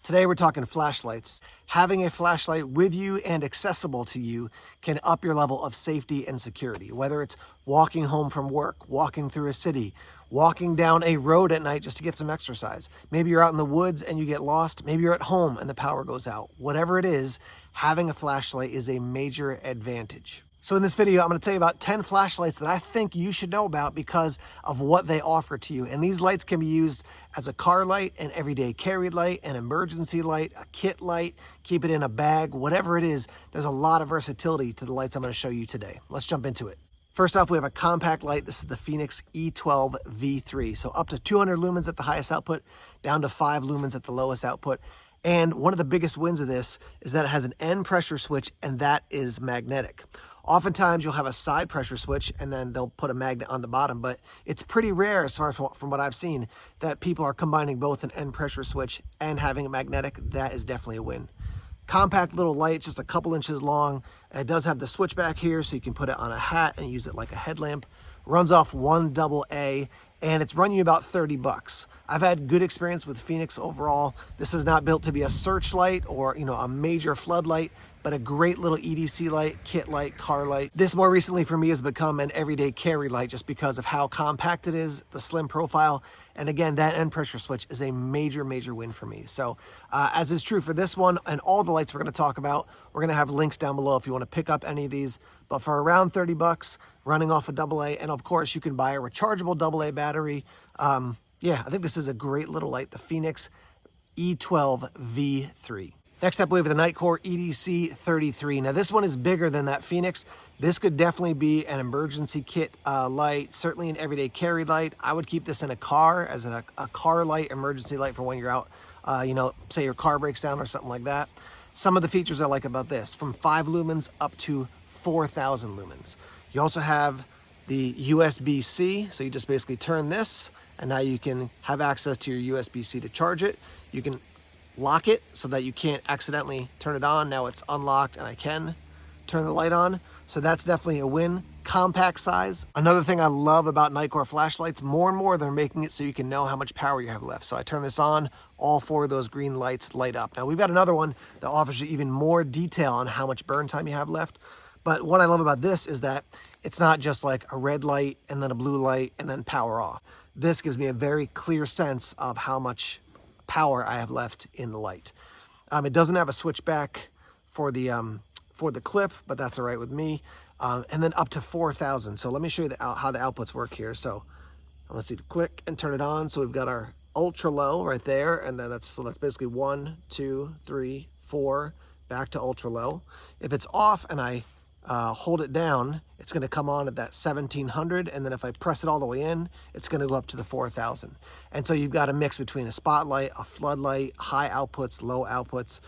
Today we're talking flashlights. Having a flashlight with you and accessible to you can up your level of safety and security. Whether it's walking home from work, walking through a city, walking down a road at night just to get some exercise. Maybe you're out in the woods and you get lost. Maybe you're at home and the power goes out. Whatever it is, having a flashlight is a major advantage. So in this video, I'm going to tell you about 10 flashlights that I think you should know about because of what they offer to you. And these lights can be used as a car light, an everyday carry light, an emergency light, a kit light, keep it in a bag, whatever it is. There's a lot of versatility to the lights I'm going to show you today. Let's jump into it. First off, we have a compact light. This is the Fenix E12 V3. So up to 200 lumens at the highest output, down to 5 lumens at the lowest output. And one of the biggest wins of this is that it has an end pressure switch, and that is magnetic. Oftentimes you'll have a side pressure switch and then they'll put a magnet on the bottom, but it's pretty rare as far as from what I've seen that people are combining both an end pressure switch and having a magnetic. That is definitely a win. Compact little light, just a couple inches long. It does have the switch back here so you can put it on a hat and use it like a headlamp. Runs off 1 AA and it's run you about 30 bucks. I've had good experience with Fenix overall. This is not built to be a searchlight or, a major floodlight, but a great little EDC light, kit light, car light. This more recently for me has become an everyday carry light just because of how compact it is, the slim profile. And again, that end pressure switch is a major, major win for me. So as is true for this one and all the lights we're gonna talk about, we're gonna have links down below if you wanna pick up any of these. But for around 30 bucks, running off a AA, and of course you can buy a rechargeable AA battery. Yeah, I think this is a great little light, the Fenix E12 V3. Next up, we have the Nightore EDC 33. Now this one is bigger than that Fenix. This could definitely be an emergency kit light, certainly an everyday carry light. I would keep this in a car as a car light, emergency light for when you're out, say your car breaks down or something like that. Some of the features I like about this, from 5 lumens up to 4,000 lumens. You also have the USB-C, so you just basically turn this, and now you can have access to your USB-C to charge it. You can lock it so that you can't accidentally turn it on. Now it's unlocked and I can turn the light on. So that's definitely a win. Compact size. Another thing I love about Nightore flashlights, more and more they're making it so you can know how much power you have left. So I turn this on, all 4 of those green lights light up. Now we've got another one that offers you even more detail on how much burn time you have left. But what I love about this is that it's not just like a red light and then a blue light and then power off. This gives me a very clear sense of how much power I have left in the light. It doesn't have a switch back for the clip, but that's all right with me. And then up to 4,000. So let me show you how the outputs work here. So I'm gonna see the click and turn it on. So we've got our ultra low right there, and then that's basically 1, 2, 3, 4, back to ultra low. If it's off and I hold it down, it's going to come on at that 1700, and then if I press it all the way in, it's going to go up to the 4000. And so you've got a mix between a spotlight, a floodlight, high outputs, low outputs.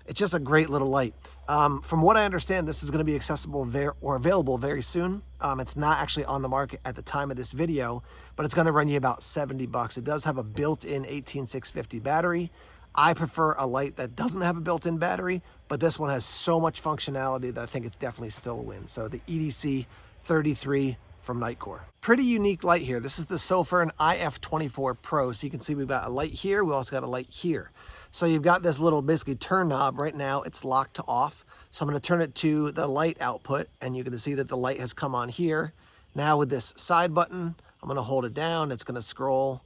It's just a great little light. From what I understand, this is going to be accessible or available very soon. It's not actually on the market at the time of this video, but it's going to run you about 70 bucks. It does have a built-in 18650 battery. I prefer a light that doesn't have a built-in battery, but this one has so much functionality that I think it's definitely still a win. So the EDC 33 from Nightore. Pretty unique light here. This is the Sofer IF4 Pro. So you can see we've got a light here. We also got a light here. So you've got this little basically turn knob. Right now it's locked to off. So I'm going to turn it to the light output, and you're going to see that the light has come on here. Now with this side button, I'm going to hold it down. It's going to scroll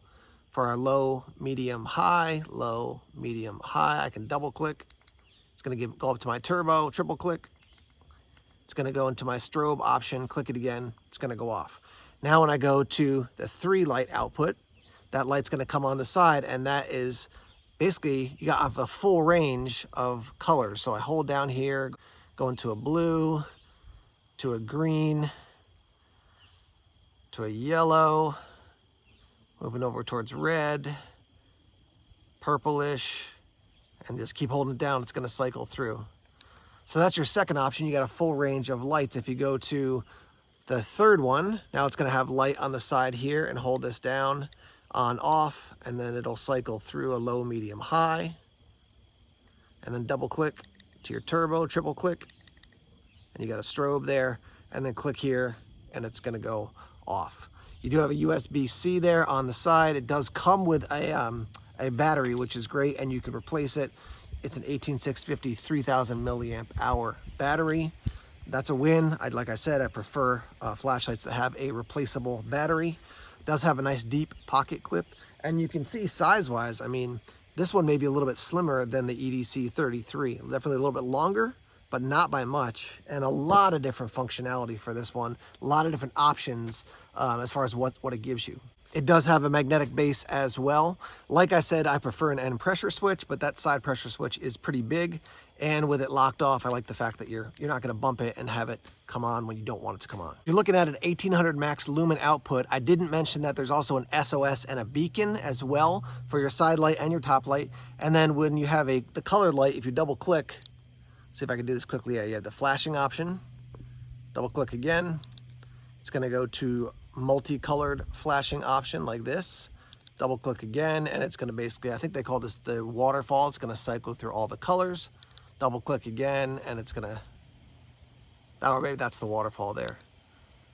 for our low, medium, high, low, medium, high. I can double click. It's going to go up to my turbo, triple click. It's going to go into my strobe option, click it again. It's going to go off. Now when I go to the 3 light output, that light's going to come on the side, and that is basically, you got the full range of colors. So I hold down here, go into a blue, to a green, to a yellow, moving over towards red, purplish, and just keep holding it down. It's going to cycle through. So that's your second option. You got a full range of lights. If you go to the third one, now it's going to have light on the side here, and hold this down, on, off, and then it'll cycle through a low, medium, high, and then double click to your turbo, triple click, and you got a strobe there, and then click here, and it's going to go off. You do have a USB-C there on the side. It does come with a a battery, which is great, and you can replace it. It's an 18650 3000 milliamp hour battery. That's a win. Like I said, I prefer flashlights that have a replaceable battery. It does have a nice deep pocket clip, and you can see size-wise, I mean, this one may be a little bit slimmer than the EDC 33. Definitely a little bit longer, but not by much, and a lot of different functionality for this one. A lot of different options as far as what it gives you. It does have a magnetic base as well. Like I said, I prefer an end pressure switch, but that side pressure switch is pretty big. And with it locked off, I like the fact that you're not gonna bump it and have it come on when you don't want it to come on. You're looking at an 1800 max lumen output. I didn't mention that there's also an SOS and a beacon as well for your side light and your top light. And then when you have the colored light, if you double click, see if I can do this quickly. Yeah, you have the flashing option. Double click again. It's gonna go to multicolored flashing option like this. Double click again, and it's gonna basically, I think they call this the waterfall. It's gonna cycle through all the colors. Double click again, and it's gonna, or maybe that's the waterfall there.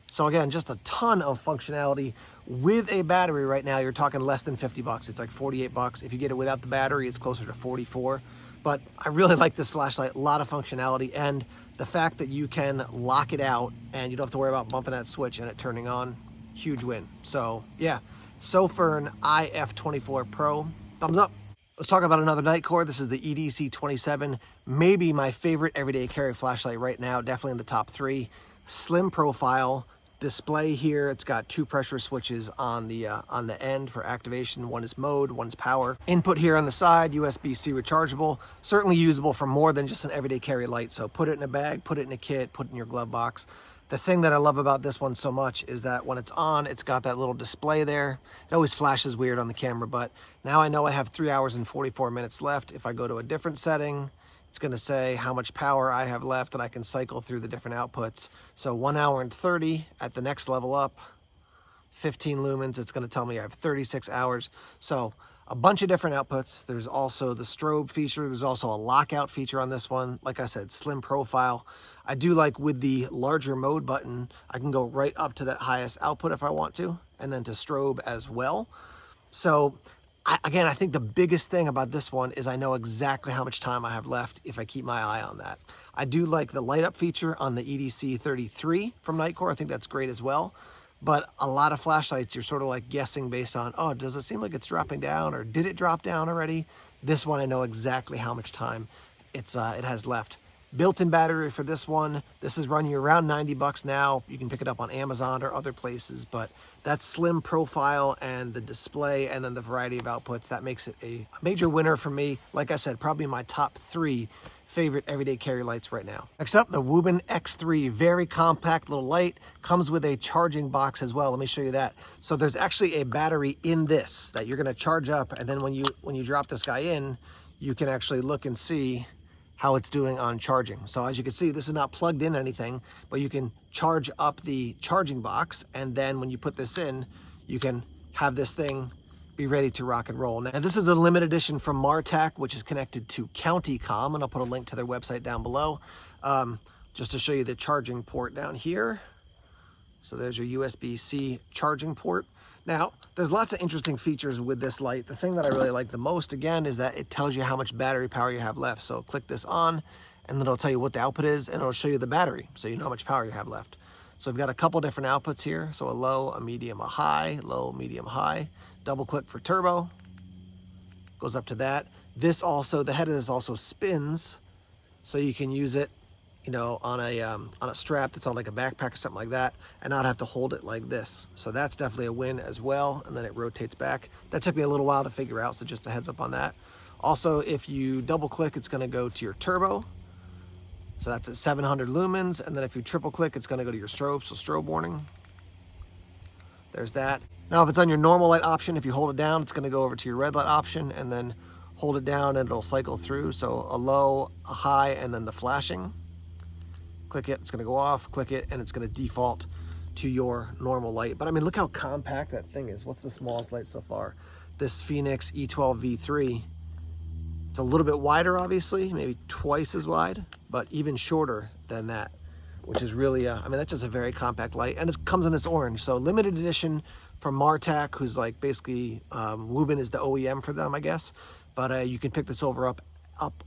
So again, just a ton of functionality. With a battery right now, you're talking less than 50 bucks. It's like 48 bucks. If you get it without the battery, it's closer to 44. But I really like this flashlight, a lot of functionality, and the fact that you can lock it out and you don't have to worry about bumping that switch and it turning on, huge win. So yeah, Sofer IF4 Pro, thumbs up. Let's talk about another Nightcore. This is the EDC 27, maybe my favorite everyday carry flashlight right now, definitely in the top 3. Slim profile, display here. It's got 2 pressure switches on the end for activation. One is mode, one is power. Input here on the side, USB-C rechargeable. Certainly usable for more than just an everyday carry light. So put it in a bag, put it in a kit, put it in your glove box. The thing that I love about this one so much is that when it's on, it's got that little display there. It always flashes weird on the camera, but now I know I have 3 hours and 44 minutes left. If I go to a different setting, it's gonna say how much power I have left, and I can cycle through the different outputs. So 1 hour and 30 at the next level up, 15 lumens, it's gonna tell me I have 36 hours. So a bunch of different outputs. There's also the strobe feature. There's also a lockout feature on this one. Like I said, slim profile. I do like with the larger mode button, I can go right up to that highest output if I want to, and then to strobe as well. So again, I think the biggest thing about this one is I know exactly how much time I have left if I keep my eye on that. I do like the light up feature on the EDC 33 from Nightcore. I think that's great as well. But a lot of flashlights, you're sort of like guessing based on, oh, does it seem like it's dropping down, or did it drop down already? This one, I know exactly how much time it has left. Built-in battery for this one. This is running you around 90 bucks now. You can pick it up on Amazon or other places, but that slim profile and the display and then the variety of outputs, that makes it a major winner for me. Like I said, probably my top 3 favorite everyday carry lights right now. Next up, the Wuben X3, very compact little light, comes with a charging box as well. Let me show you that. So there's actually a battery in this that you're gonna charge up, and then when you drop this guy in, you can actually look and see how it's doing on charging. So as you can see, this is not plugged in anything, but you can charge up the charging box, and then when you put this in, you can have this thing be ready to rock and roll. Now this is a limited edition from Marac, which is connected to CountyCom, and I'll put a link to their website down below, just to show you the charging port down here. So there's your USB-C charging port. Now, there's lots of interesting features with this light. The thing that I really like the most, again, is that it tells you how much battery power you have left. So click this on, and then it'll tell you what the output is, and it'll show you the battery, so you know how much power you have left. So we've got a couple different outputs here. So a low, a medium, a high, low, medium, high. Double click for turbo, goes up to that. This also, the head of this also spins, so you can use it, you know, on a strap that's on like a backpack or something like that, and not have to hold it like this. So that's definitely a win as well. And then it rotates back. That took me a little while to figure out, so just a heads up on that. Also, if you double click, it's gonna go to your turbo. So that's at 700 lumens. And then if you triple click, it's gonna go to your strobe, so strobe warning. There's that. Now, if it's on your normal light option, if you hold it down, it's gonna go over to your red light option, and then hold it down and it'll cycle through. So a low, a high, and then the flashing. Click it, it's gonna go off, click it, and it's gonna default to your normal light. But I mean, look how compact that thing is. What's the smallest light so far? This Phoenix E12 V3. It's a little bit wider, obviously, maybe twice as wide, but even shorter than that, which is really, I mean, that's just a very compact light, and it comes in this orange. So limited edition from Marac, who's like basically Wuben is the OEM for them, I guess. But you can pick this up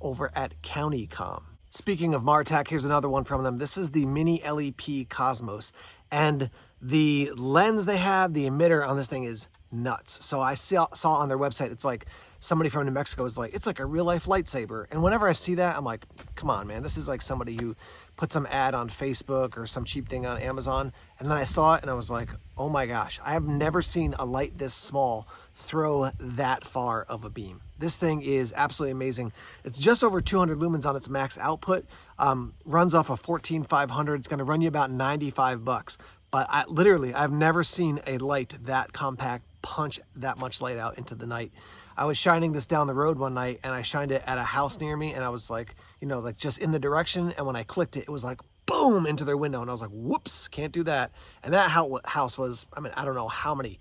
over at CountyCom. Speaking of Marac, here's another one from them. This is the MiniLEP Cosmos, and the lens they have, the emitter on this thing is nuts. So I saw on their website, it's like somebody from New Mexico is like, it's like a real life lightsaber. And whenever I see that, I'm like, come on, man, this is like somebody who put some ad on Facebook or some cheap thing on Amazon. And then I saw it and I was like, oh my gosh, I have never seen a light this small throw that far of a beam. This thing is absolutely amazing. It's just over 200 lumens on its max output, runs off a 14500. It's gonna run you about 95 bucks. But I've never seen a light that compact punch that much light out into the night. I was shining this down the road one night and I shined it at a house near me and I was like, you know, like just in the direction. And when I clicked it, it was like, boom, into their window. And I was like, whoops, can't do that. And that house was, I mean, I don't know how many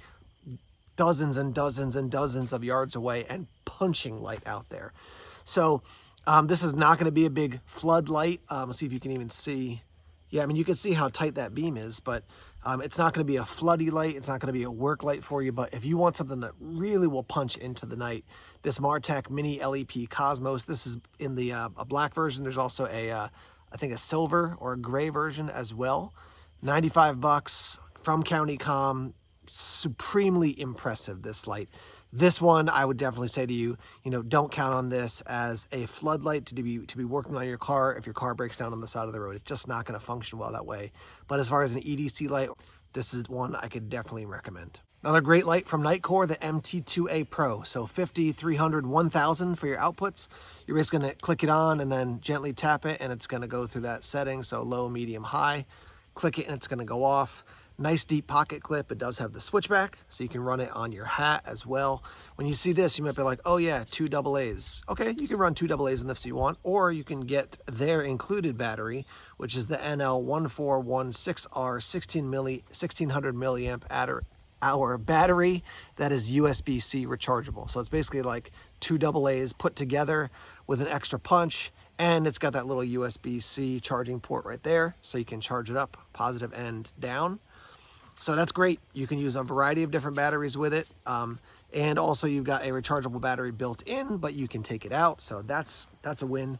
dozens and dozens and dozens of yards away and punching light out there. So this is not going to be a big floodlight. Let's see if you can even see. Yeah, I mean, you can see how tight that beam is, but it's not going to be a floody light. It's not going to be a work light for you. But if you want something that really will punch into the night, this Marac MiniLEP Cosmos, this is in the a black version. There's also a, I think a silver or a gray version as well. 95 bucks from CountyCom. Supremely impressive, this light. This one, I would definitely say to you, you know, don't count on this as a floodlight to be working on your car if your car breaks down on the side of the road. It's just not going to function well that way. But as far as an EDC light, this is one I could definitely recommend. Another great light from Nightore, the MT2A Pro. So 50, 300, 1000 for your outputs. You're just going to click it on and then gently tap it, and it's going to go through that setting. So low, medium, high. Click it and it's going to go off. Nice deep pocket clip. It does have the switchback, so you can run it on your hat as well. When you see this, you might be like, oh yeah, 2 AA's. Okay, you can run 2 AA's in this if you want, or you can get their included battery, which is the NL1416R 1600 milliamp hour battery that is USB-C rechargeable. So it's basically like 2 AA's put together with an extra punch, and it's got that little USB-C charging port right there, so you can charge it up, positive and down. So that's great. You can use a variety of different batteries with it. And also you've got a rechargeable battery built in, but you can take it out. So that's a win.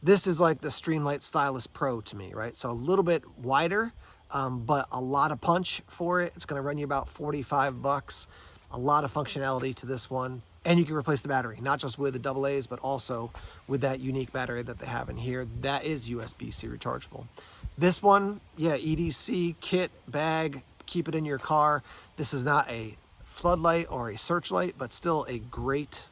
This is like the Streamlight Stylus Pro to me, right? So a little bit wider, but a lot of punch for it. It's going to run you about 45 bucks. A lot of functionality to this one. And you can replace the battery, not just with the AA's, but also with that unique battery that they have in here. That is USB-C rechargeable. This one, yeah, EDC, kit, bag, keep it in your car. This is not a floodlight or a searchlight, but still a great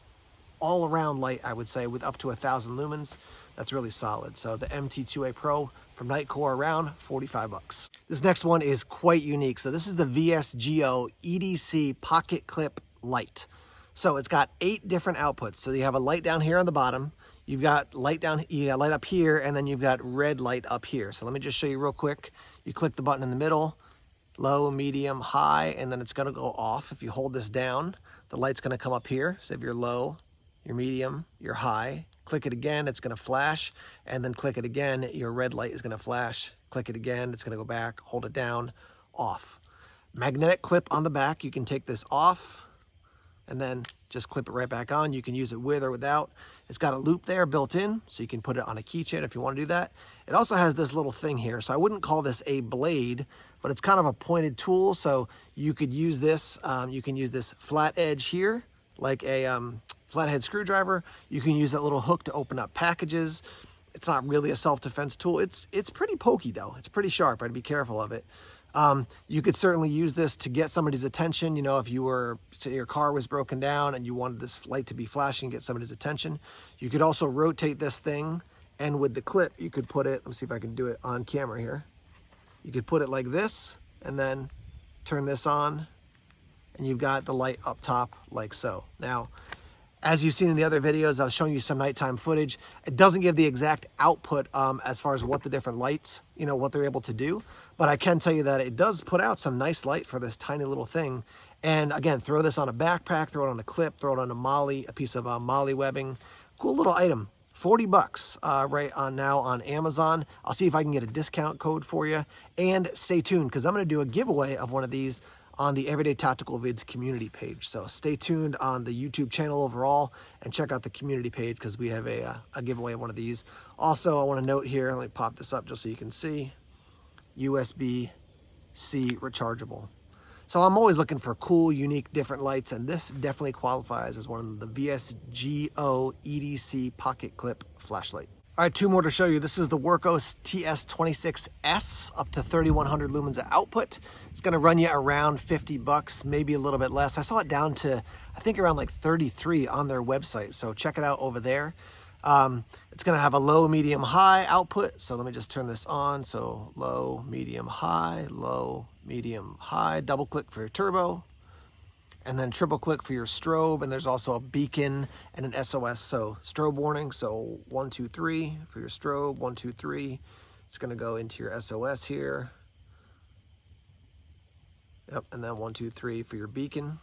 all-around light, I would say, with up to 1000 lumens. That's really solid. So the MT2A Pro from Nightore, around 45 bucks. This next one is quite unique. So this is the VSGO EDC pocket clip light. So it's got 8 different outputs. So you have a light down here on the bottom. You've got light down, you got light up here, and then you've got red light up here. So let me just show you real quick. You click the button in the middle, low, medium, high, and then it's gonna go off. If you hold this down, the light's gonna come up here. So if you're low, you're medium, you're high, click it again, it's gonna flash, and then click it again, your red light is gonna flash. Click it again, it's gonna go back, hold it down, off. Magnetic clip on the back, you can take this off, and then just clip it right back on. You can use it with or without. It's got a loop there built in, so you can put it on a keychain if you want to do that. It also has this little thing here, so I wouldn't call this a blade, but it's kind of a pointed tool, so you could use this. You can use this flat edge here, like a flathead screwdriver. You can use that little hook to open up packages. It's not really a self-defense tool. It's pretty pokey though. It's pretty sharp. I'd be careful of it. You could certainly use this to get somebody's attention. You know, if you were, say your car was broken down and you wanted this light to be flashing, get somebody's attention. You could also rotate this thing, and with the clip, you could put it, let me see if I can do it on camera here. You could put it like this, and then turn this on, and you've got the light up top like so. Now, as you've seen in the other videos, I was showing you some nighttime footage. It doesn't give the exact output as far as what the different lights, you know, what they're able to do. But I can tell you that it does put out some nice light for this tiny little thing. And again, throw this on a backpack, throw it on a clip, throw it on a molly, a piece of molly webbing. Cool little item. 40 bucks right on now on Amazon. I'll see if I can get a discount code for you. And stay tuned, because I'm going to do a giveaway of one of these on the Everyday Tactical Vids community page. So stay tuned on the YouTube channel overall and check out the community page because we have a giveaway of one of these. Also, I want to note here, let me pop this up just so you can see, USB-C rechargeable. So I'm always looking for cool, unique, different lights, and this definitely qualifies as one of the Vago EDC pocket clip flashlight. All right, two more to show you. This is the Workos TS26S, up to 3100 lumens of output. It's gonna run you around 50 bucks, maybe a little bit less. I saw it down to, I think around like 33 on their website, so check it out over there. It's gonna have a low, medium, high output. So let me just turn this on. So low, medium, high, double click for your turbo, and then triple click for your strobe. And there's also a beacon and an SOS. So strobe warning. So 1, 2, 3 for your strobe, 1, 2, 3. It's gonna go into your SOS here. Yep, and then 1, 2, 3 for your beacon.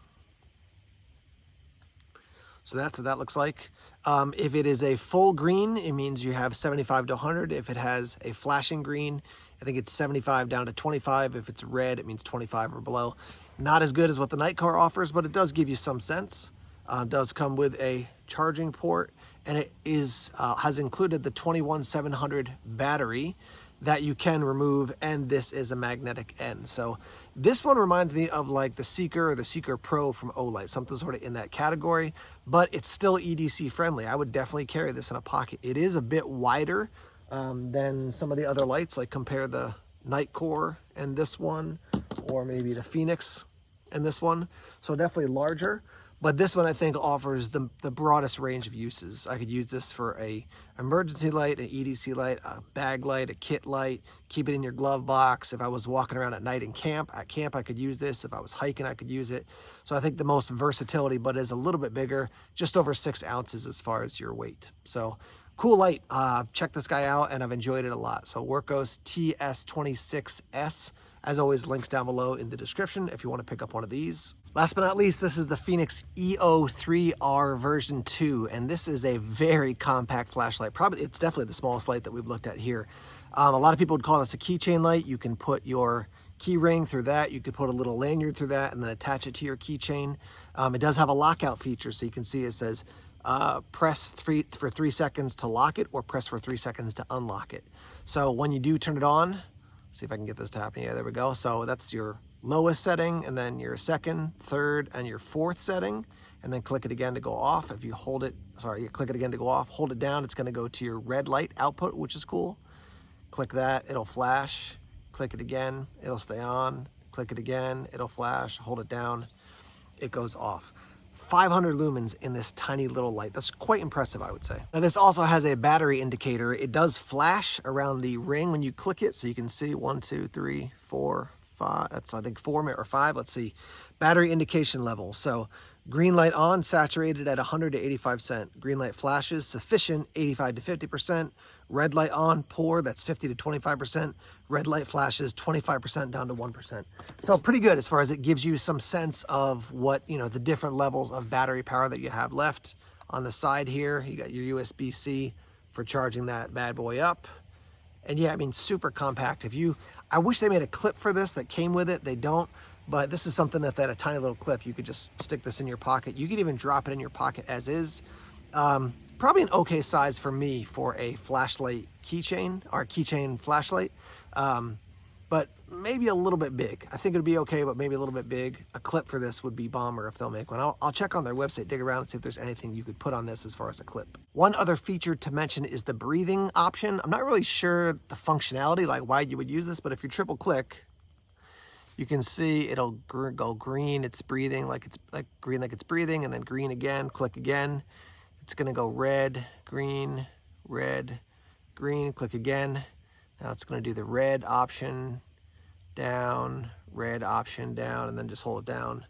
So that's what that looks like. If it is a full green, it means you have 75 to 100. If it has a flashing green, I think it's 75 down to 25. If it's red, it means 25 or below. Not as good as what the Nightore offers, but it does give you some sense. It does come with a charging port, and it is has included the 21700 battery that you can remove, and this is a magnetic end. So this one reminds me of like the Seeker or the Seeker Pro from Olight, something sort of in that category, but it's still EDC friendly. I would definitely carry this in a pocket. It is a bit wider than some of the other lights, like compare the Nightore and this one, or maybe the Phoenix and this one. So definitely larger, but this one I think offers the broadest range of uses. I could use this for a emergency light, an EDC light, a bag light, a kit light, keep it in your glove box. If I was walking around at night in camp, I could use this. If I was hiking, I could use it. So I think the most versatility, but is a little bit bigger, just over 6 ounces as far as your weight. So cool light. Check this guy out, and I've enjoyed it a lot. So Workos TS26S. As always, links down below in the description if you want to pick up one of these. Last but not least, this is the Fenix E03R version 2, and this is a very compact flashlight. It's definitely the smallest light that we've looked at here. A lot of people would call this a keychain light. You can put your key ring through that. You could put a little lanyard through that and then attach it to your keychain. It does have a lockout feature, so you can see it says press for 3 seconds to lock it, or press for 3 seconds to unlock it. So when you do turn it on, see if I can get this to happen. Yeah, there we go. So that's your lowest setting, and then your second, third, and your fourth setting, and then click it again to go off. If you hold it, you click it again to go off, hold it down, it's gonna go to your red light output, which is cool. Click that, it'll flash. Click it again, it'll stay on. Click it again, it'll flash. Hold it down, it goes off. 500 lumens in this tiny little light. That's quite impressive, I would say. Now this also has a battery indicator. It does flash around the ring when you click it, so you can see 1, 2, 3, 4, 5. That's I think 4 or 5. Let's see. Battery indication level. So green light on, saturated at 100 to 85%. Green light flashes, sufficient, 85 to 50%. Red light on, poor, that's 50 to 25%. Red light flashes, 25% down to 1%. So pretty good as far as it gives you some sense of what, the different levels of battery power that you have left. On the side here, you got your USB-C for charging that bad boy up. And yeah, I mean, super compact. I wish they made a clip for this that came with it. They don't, but this is something that a tiny little clip, you could just stick this in your pocket. You could even drop it in your pocket as is. Probably an okay size for me for a flashlight keychain, or keychain flashlight. But maybe a little bit big. I think it'd be okay, but maybe a little bit big. A clip for this would be bomber if they'll make one. I'll check on their website, dig around and see if there's anything you could put on this as far as a clip. One other feature to mention is the breathing option. I'm not really sure the functionality, like why you would use this, but if you triple click, you can see it'll go green. It's breathing like it's green, like it's breathing, and then green again. Click again. It's gonna go red, green, green. Click again. Now it's going to do the red option down, red option down, and then just hold it down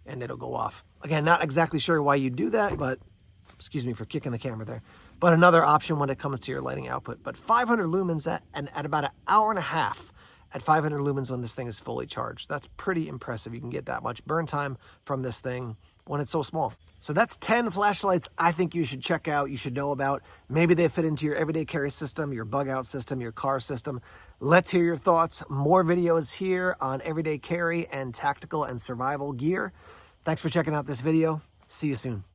and it'll go off. Again, not exactly sure why you do that, but excuse me for kicking the camera there. But another option when it comes to your lighting output. But 500 lumens at about an hour and a half at 500 lumens when this thing is fully charged. That's pretty impressive. You can get that much burn time from this thing when it's so small. So that's 10 flashlights I think you should check out, you should know about. Maybe they fit into your everyday carry system, your bug out system, your car system. Let's hear your thoughts. More videos here on everyday carry and tactical and survival gear. Thanks for checking out this video. See you soon.